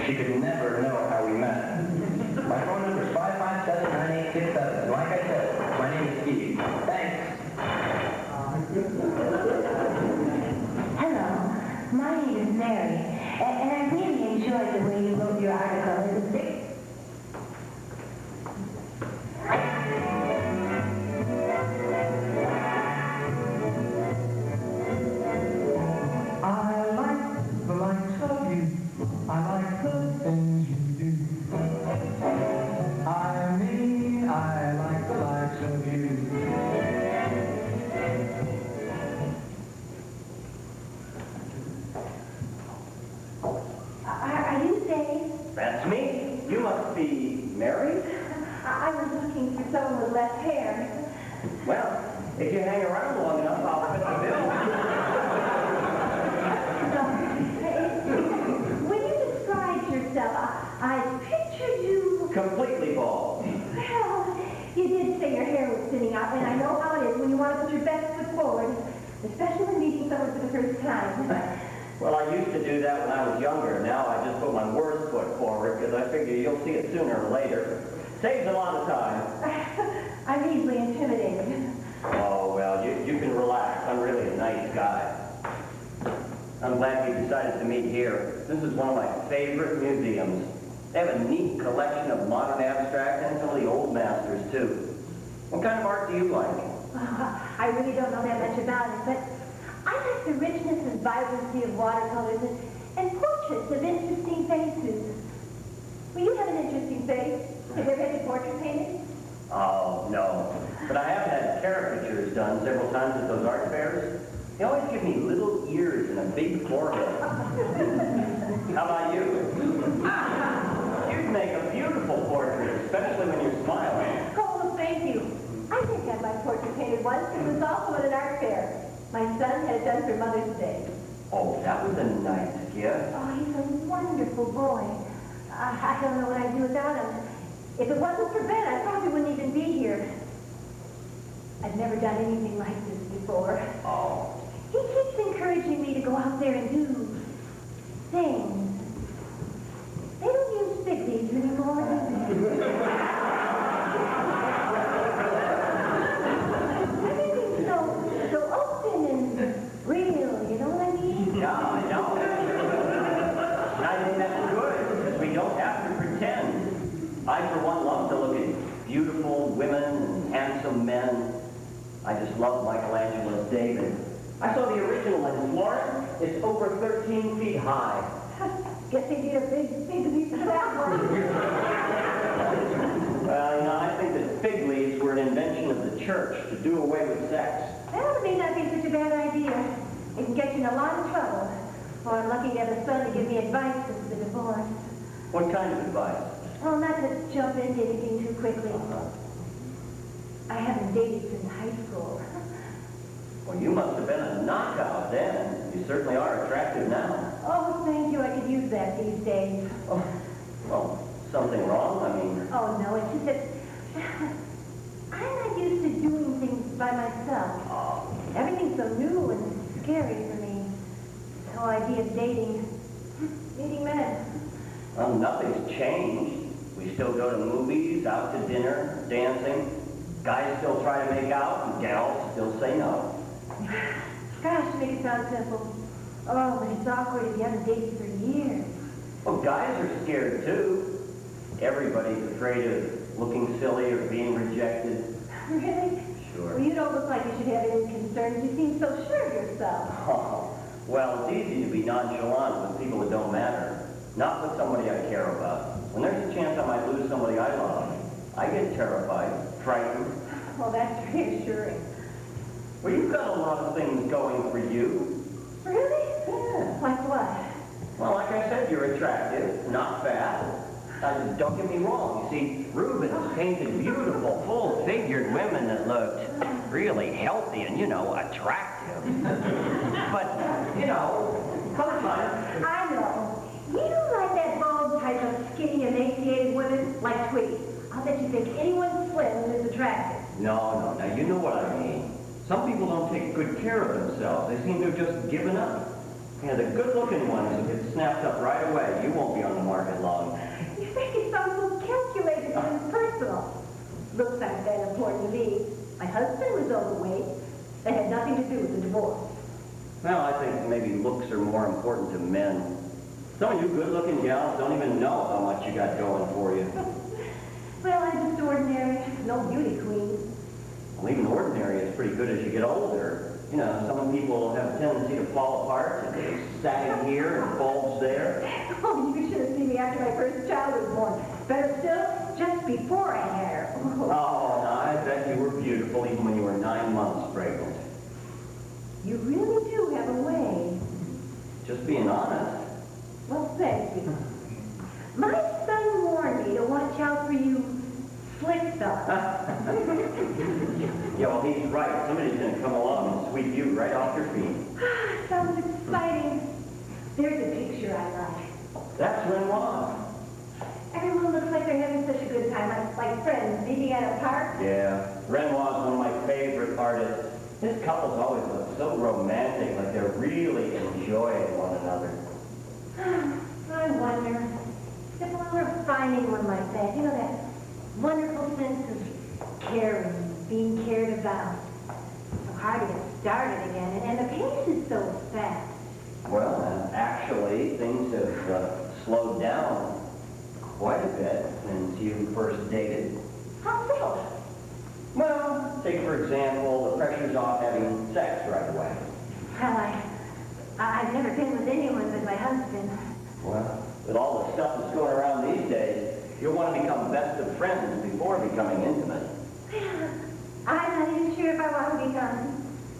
She could never know how we met. My phone number is 557-9867. And like I said, my name is Steve. Thanks. Hello, my name is Mary, and I really enjoyed the way you wrote your article. It was great. I like the likes of you. I like the things you do. I mean, I like the likes of you. Are you Dave? That's me. You must be Mary? I was looking for someone with less hair. Well, if you hang around long enough, I'll fit the bill. When you described yourself, I pictured you... Completely bald. Well, you did say your hair was thinning out, and I know how it is when you want to put your best foot forward, especially when meeting someone for the first time. Well, I used to do that when I was younger. Now I just put my worst foot forward because I figure you'll see it sooner or later. Saves a lot of time. I'm easily intimidated. Oh, well, you can relax. I'm really a nice guy. I'm glad you decided to meet here. This is one of my favorite museums. They have a neat collection of modern abstract and some of the old masters, too. What kind of art do you like? I really don't know that much about it, but I like the richness and vibrancy of watercolors and portraits of interesting faces. Well, you have an interesting face. Have you ever had your portrait painted? Oh, no. But I have had caricatures done several times at those art fairs. They always give me little ears and a big forehead. How about you? You'd make a beautiful portrait, especially when you're smiling. Oh, well, thank you. I did have my portrait painted once. It was also at an art fair. My son had it done for Mother's Day. Oh, that was a nice gift. Oh, he's a wonderful boy. I don't know what I'd do without him. If it wasn't for Ben, I probably wouldn't even be here. I've never done anything like this before. Oh. He keeps encouraging me to go out there and do things. They don't use fig leaves anymore, do they? Everything's so open and real, you know what I mean? Yeah, I know. And I think that's good, because we don't have to pretend. I, for one, love to look at beautiful women and handsome men. I just love Michelangelo's David. I saw the original in Florence. It's over 13 feet high. Guess they need a big leaf for that one. Well, you know, I think that fig leaves were an invention of the church to do away with sex. Well, it may not be such a bad idea. It can get you in a lot of trouble. Well, I'm lucky to have a son to give me advice since the divorce. What kind of advice? Well, not to jump into anything too quickly. I haven't dated since high school. Well, you must have been a knockout then. You certainly are attractive now. Oh, thank you. I could use that these days. Oh, well, something wrong? I mean... Oh, no, it's just that I'm not used to doing things by myself. Oh. Everything's so new and scary for me. The whole idea of dating men. Well, nothing's changed. We still go to movies, out to dinner, dancing. Guys still try to make out, and gals still say no. Gosh, make it sound simple. Oh, but it's awkward if you haven't dated for years. Well, guys are scared, too. Everybody's afraid of looking silly or being rejected. Really? Sure. Well, you don't look like you should have any concerns. You seem so sure of yourself. Oh, well, it's easy to be nonchalant with people that don't matter. Not with somebody I care about. When there's a chance I might lose somebody I love, I get terrified, frightened. Well, that's reassuring. Well, you've got a lot of things going for you. Really? Yeah. Like what? Well, like I said, you're attractive, not fat. Don't get me wrong. You see, Rubens painted beautiful, full-figured women that looked really healthy and, you know, attractive. But, you know, sometimes... I know. You don't like that bald type of skinny, emaciated women like Tweety. I'll bet you think anyone slim is attractive. No, now you know what I mean. Some people don't take good care of themselves. They seem to have just given up. You know, the good-looking ones who get get snapped up right away. You won't be on the market long. You think it sounds so calculated and impersonal. Looks aren't that important to me. My husband was overweight. That had nothing to do with the divorce. Well, I think maybe looks are more important to men. Some of you good-looking gals don't even know how much you got going for you. Well, I'm just ordinary. No beauty queen. Well, even ordinary is pretty good as you get older. You know, some people have a tendency to fall apart, and they sag here and bulge there. Oh, you should have seen me after my first child was born. Better still, just before I had her. Oh, I bet you were beautiful even when you were 9 months pregnant. You really do have a way. Just being honest. Well, thank you. My son warned me to watch out for you slick fellas. Yeah, well, he's right. Somebody's going to come along and sweep you right off your feet. Sounds exciting. There's a picture I like. That's Renoir. Everyone looks like they're having such a good time, like friends meeting at a park. Yeah, Renoir's one of my favorite artists. His couples always look so romantic, like they're really enjoying one another. I wonder if we were finding one like that, you know, that wonderful sense of caring, being cared about. So hard to get started again, and the pace is so fast. Well, actually, things have slowed down quite a bit since you first dated. How so? Well, take for example, the pressure's off having sex right away. Well, I've never been with anyone but my husband. Well, with all the stuff that's going around these days, you'll want to become best of friends before becoming intimate. I'm not even sure if I want to become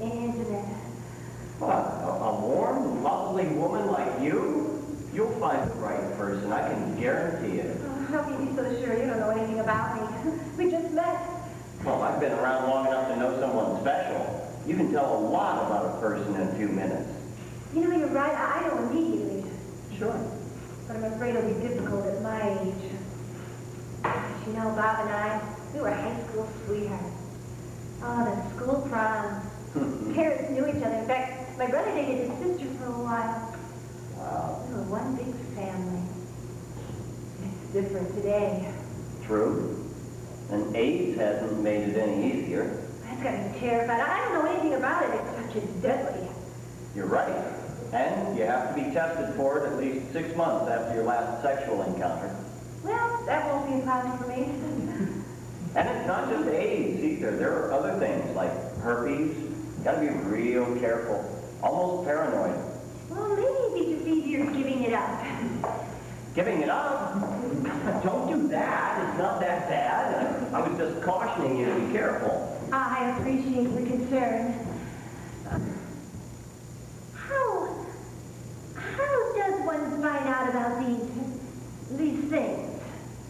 intimate. What, a warm, lovely woman like you? You'll find the right person, I can guarantee it. Oh, how can you be so sure? You don't know anything about me. We just met. Well, I've been around long enough to know someone special. You can tell a lot about a person in a few minutes. You know, you're right. I know immediately. Sure. But I'm afraid it'll be difficult at my age. You know, Bob and I, we were high school sweethearts. Oh, the school prom. Parents knew each other. In fact, my brother dated his sister for a while. Wow. We were one big family. It's different today. True. And AIDS hasn't made it any easier. That's got me terrified. I don't know anything about it except it's deadly. You're right. And you have to be tested for it at least 6 months after your last sexual encounter. Well, that won't be a problem for me. And it's not just AIDS either. There are other things like herpes. You gotta be real careful. Almost paranoid. Well, maybe it'd be just easier giving it up. Giving it up? Don't do that. It's not that bad. I was just cautioning you to be careful. I appreciate the concern. How does one find out about these things?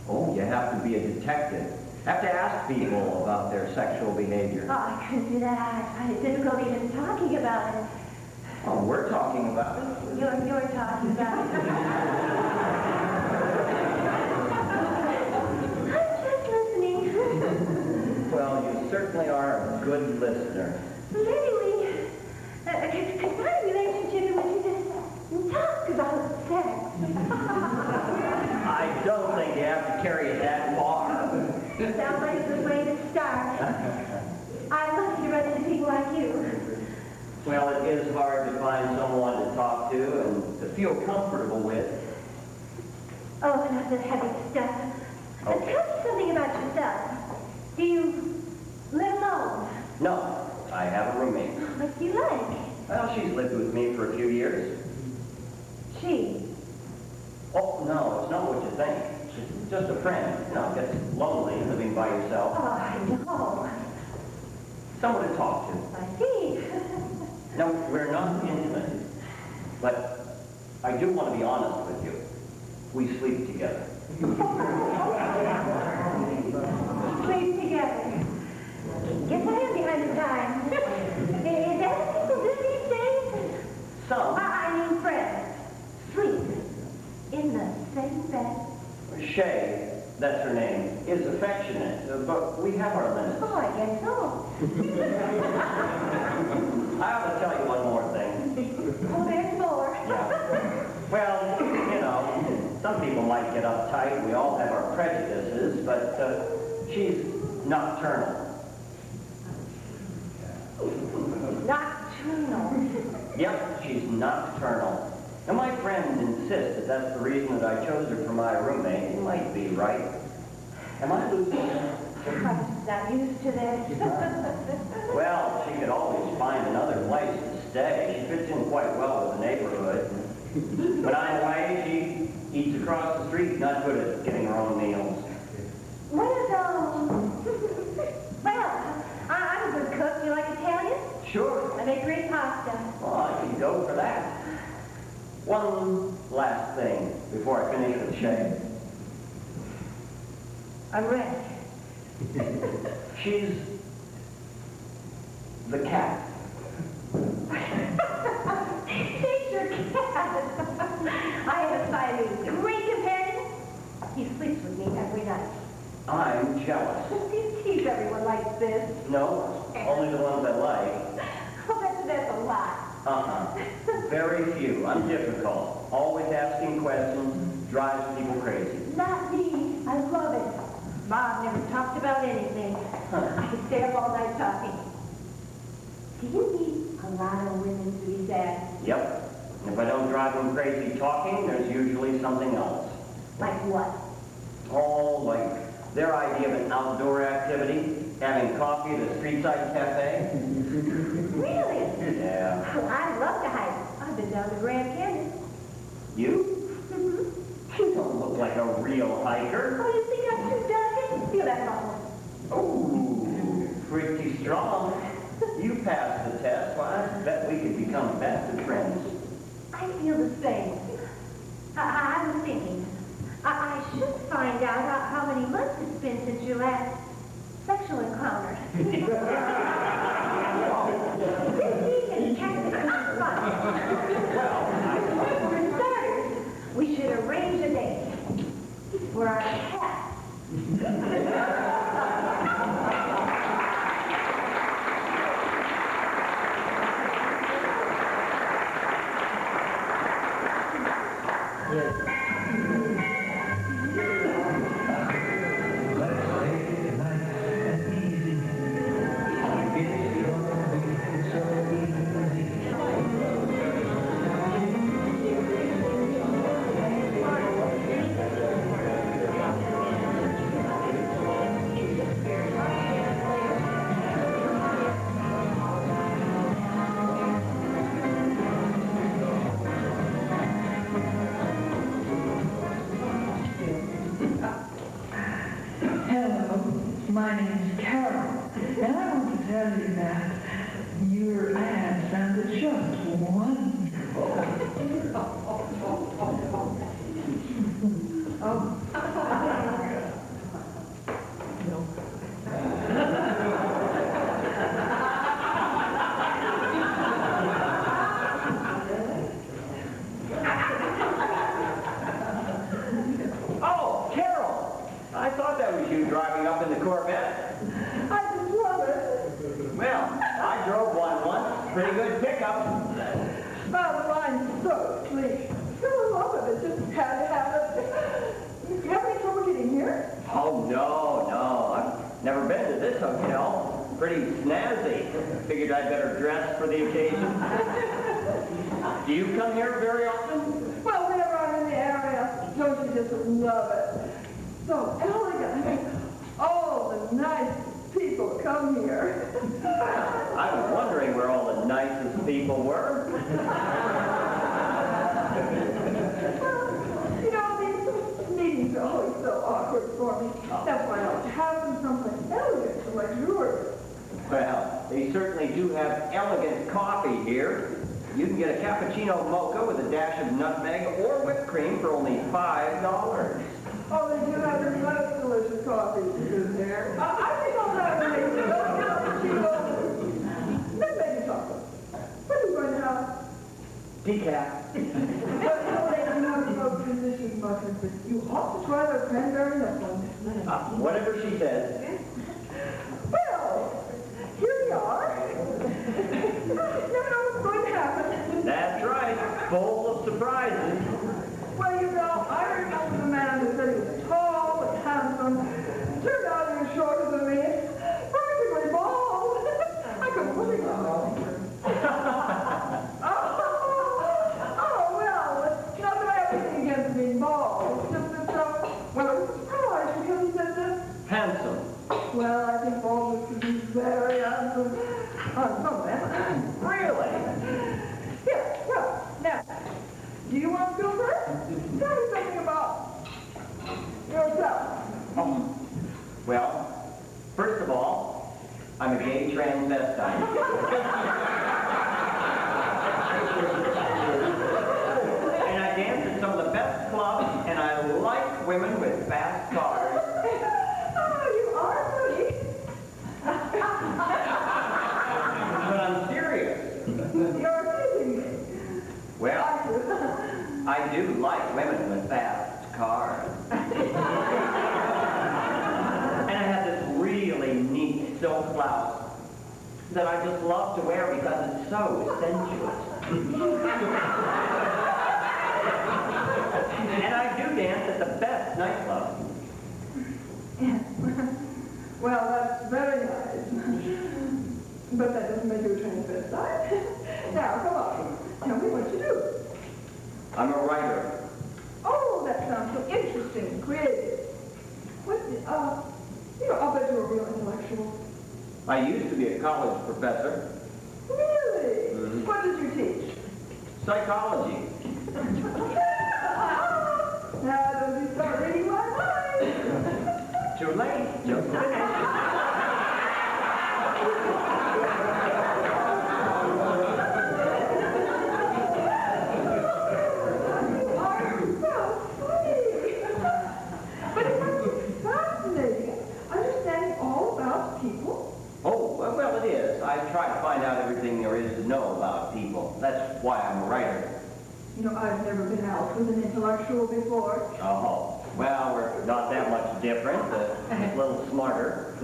Oh, you have to be a detective. Have to ask people about their sexual behavior. Oh, I couldn't do that. I find it difficult even talking about it. Oh, we're talking about it. You're talking about it. I'm just listening. Well, you certainly are a good listener. But anyway, it's not a relationship in which you just talk about sex. I don't think you have to carry it that far. Sounds like a good way to start. I'm lucky to run into people like you. Well, it is hard to find someone to talk to and to feel comfortable with. Oh, not the heavy stuff. Okay. Tell me something about yourself. Do you live alone? No, I have a roommate. What do you like? Well, she's lived with me for a few years. She. Oh, no, it's not what you think. She's just a friend. You know, it gets lonely living by yourself. Oh, I know. Someone to talk to. I see. No, we're not intimate. But I do want to be honest with you. We sleep together. Sleep together. Guess I am behind the times. Is that what people do these days? Some. I mean friends. Sleep. In the same bed. Shay, that's her name, is affectionate, but we have our limits. Oh, I guess so. I ought to tell you one more thing. Oh, there's more. Yeah. Well, people might get uptight. We all have our prejudices, but she's nocturnal. Nocturnal. Yep, she's nocturnal. And my friends insist that that's the reason that I chose her for my roommate. You might be right. Am I losing her? I'm not used to this. Well, she could always find another place to stay. She fits in quite well with the neighborhood. When I'm away, she eats across the street, not good at getting her own meals. Well, I'm a good cook. You like Italian? Sure. I make great pasta. Well, I can go for that. One last thing before I finish with Shay. I'm ready. She's the cat. He's your cat. I have a Siamese. Great companion. He sleeps with me every night. I'm jealous. You tease everyone like this. No, only the ones I like. Oh, that's a lot. Very few. I'm difficult. Always asking questions. Drives people crazy. Not me. I love it. Mom never talked about anything. I could stay up all night talking. Do you meet a lot of women to be sad? Yep. And if I don't drive them crazy talking, there's usually something else. Like what? Oh, like their idea of an outdoor activity, having coffee at a street-side cafe. Really? Yeah. Oh, I love to hike. I've been down to Grand Canyon. You? You don't look like a real hiker. Oh, you think I'm too delicate? Feel that muscle. Oh, pretty strong. You passed the test. Well, I bet we could become best of friends. I feel the same. I was thinking, I should find out how many months it's been since your last sexual encounter. 15 and technically For starters, we should arrange a date for our cat. My name's Carol, and I want to tell you that your ad sounded just wonderful. Oh, Carol! I thought that was you driving up in the Corvette. I just love it. Well, I drove one once. Pretty good pickup. Oh, the line's so sweet. I love it. It just had to have it. You have any trouble getting here? Oh, no. I've never been to this hotel. Pretty snazzy. Figured I'd better dress for the occasion. Do you come here very often? Well, whenever I'm in the area, don't you just love it? So elegant. Oh, the nice people come here. I was wondering where all the nicest people were. You know, these meetings are always so awkward for me. That's why I like to have them someplace elegant and luxurious. Well, they certainly do have elegant coffee here. You can get a cappuccino mocha with a dash of nutmeg or whipped cream for only $5. Oh, they do have the most delicious coffee in there. I think I'll have a cappuccino. Then maybe chocolate. What are you going to have? Decaf. But no, they do have those delicious muffins, but you ought to try their cranberry nut ones. Whatever she says. Well, here we are. You never know what's going to happen. That's right. Full of surprises. Well, you know, I remember the man who said he was tall and handsome. Turned out he was shorter than me. Practically bald. I couldn't believe it. Oh, well, it's not that I have anything against being bald. It's just that, well, I was surprised because he said that. Handsome. Well, I think baldness can be very handsome on some men. Really? Yeah, well, now, do you want to go first? Tell me something about yourself. Oh. Well, first of all, I'm a gay transvestite. And I dance at some of the best clubs, and I like women with fast cars. Oh, you are pretty. But I'm serious. You're teasing me. Well, I do like women with fast cars. And I have this really neat silk blouse that I just love to wear because it's so sensuous. And I do dance at the best nightclubs. Well, that's very nice. But that doesn't make you a transvestite. Now, come on. Tell me what you do. I'm a writer. Oh, that sounds so interesting, creative. What, I'll bet you're a real intellectual. I used to be a college professor. Really? Mhm. What did you teach? Psychology. Now, don't you start reading my mind. Too late. Just finished. But it must be fascinating, understanding all about people. Oh, well, it is. I try to find out everything there is to know about people. That's why I'm a writer. You know, I've never been out with an intellectual before. Oh, well, we're not that much different, a little smarter.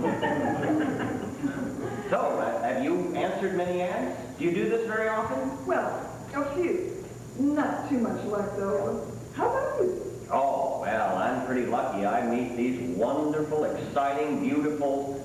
So, have you answered many ads? Do you do this very often? Well, a few. Not too much luck, though. How about you? Oh, well, I'm pretty lucky. I meet these wonderful, exciting, beautiful,